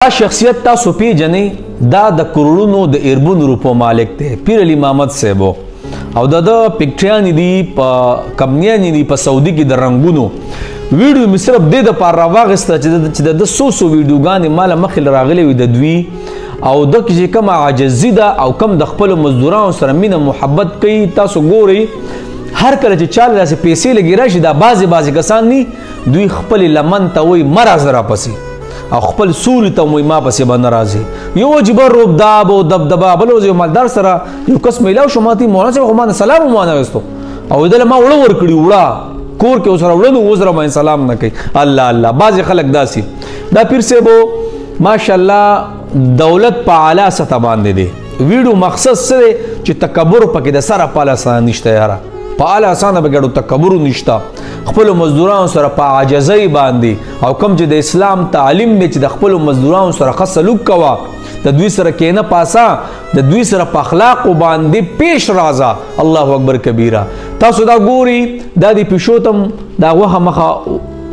دا شخصیت تاسو پیژنئ دا د کروڑونو د اربونو روپو مالک دی پیر علی محمد صاحب او د پکټریان دي په کمنیان دي په سعودي کې د رنگونو ویډیو مې صرف د دې لپاره راواغسته چې د 100 ویډیوګانې مال مخې راغلي وي د دوی او د چې کوم عاجزي ده او کم د خپل مزدورانو سره مینه محبت کوي تاسو ګورئ هر کله چې چاله داسې پیسې لګي راشي دا بعضې کسان ني دوی خپل لمن ته وایي مه راځه راپسې او خپل سولې ته وایي ما پسې به نه راځي یو عجیبه روبداب او دبدبه بل ورځ یو مالدار سره یو کس میلاو شو ما ته مولانا صاحب خو ما نه سلام هم وانه ویستو او دله ما وړه ورکړي وړه کور کې اوسره وړه نو اوس را باندې سلام نه کوي الله الله بعضې خلک داسې دا پیر صاحب ماشاءالله دولت په اعلی سطح باندې دی ویډیو مقصد څه دی چې تکبر پکې د سره په اعلی نشته یاره په اعلی اسانه به ګډو تکبر نشته خپل مزدورانو سره په عاجزۍ باندې او کوم چې د اسلام تعلیم دی چې د خپل مزدورانو سره ښه سلوک کوه د دوی سره کینه پاسا د دوی سره په اخلاقو باندې پیش راځه الله اکبر کبیره تاسو دا ګوري دا د پیشو تم دا غوښه مخه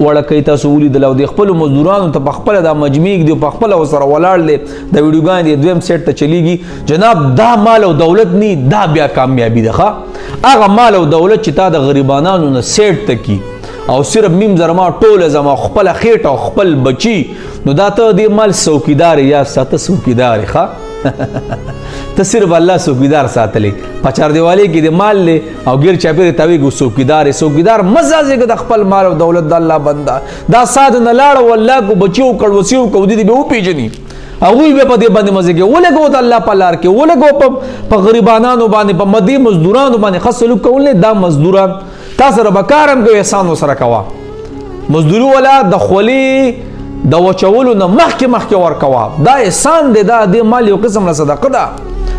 وړکې تاسو ولیدل او د خپل مزدورانو ته په خپله دا مجمع دی په خپله ورسره ولاړ دی د ویډیوګانې د دویم سیټ ته چلیږي جناب دا مال او دولت نی دا بیا کامیابي ده ښه هغه مال او دولت چې تا د غریبانانو نه سیټ ته کی او صرف میم زرما ټوله زما خپل خېټه او خپل بچي نو دا ته د مال څوکیدار یا ساته څوکیدار ښه ته صرف الله څوکیدار ساتلې په چاردیوالۍ کې د مال لی او ګیر چاپېرې ته وایي څوکیدار مزه ځېږه د خپل مال او دولت د الله بنده دا ساده نه لاړه والله کو بچي وکړ وسي وکړ دې به وپېژني هغوی به په دې باندې مزه کوي ولګو ته الله په لار کې ولګو په غریبانانو باندې په مدي مزدورانو باندې ښه سلوک کول نه دا مزدوران تا سره به کار هم کوي احسان ورسره کوه مزدوري والا د خولې د وچولو نه مخکې ورکوه دا احسان دی دا د مال یو قسم له صدقه ده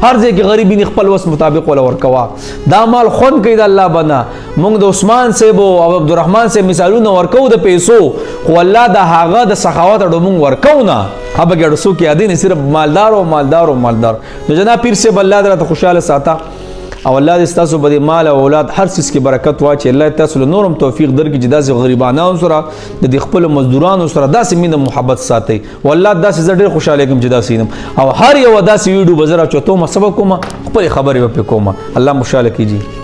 هر ځای کې غریبي خپل وس مطابق ولا ورکوه دا مال خوند کوي د الله بنه موږ د عثمان صاحب او عبدالرحمن صاحب مثالونه ورکو د پیسو خو الله د هغه د سخاوت اړه موږ ورکو نه هغه ګډو څوک یادې نه صرف مالدار نو جناب پیر صاحب الله درته خوشاله ساته او الله دې تاسو په مال او اولاد هر څه کې برکت واچي الله تاسو له نورم توفیق درکړي چې داسې غریبانو سره د خپل مزدورانو سره داسې مینه محبت ساتي والله داسې زه ډېر خوشاله کوم چې داسې یم او هر یو داسې ویډیو به زه راچوتوم سبق کوم خپل خبرې به پې کوم الله خوشاله کیږي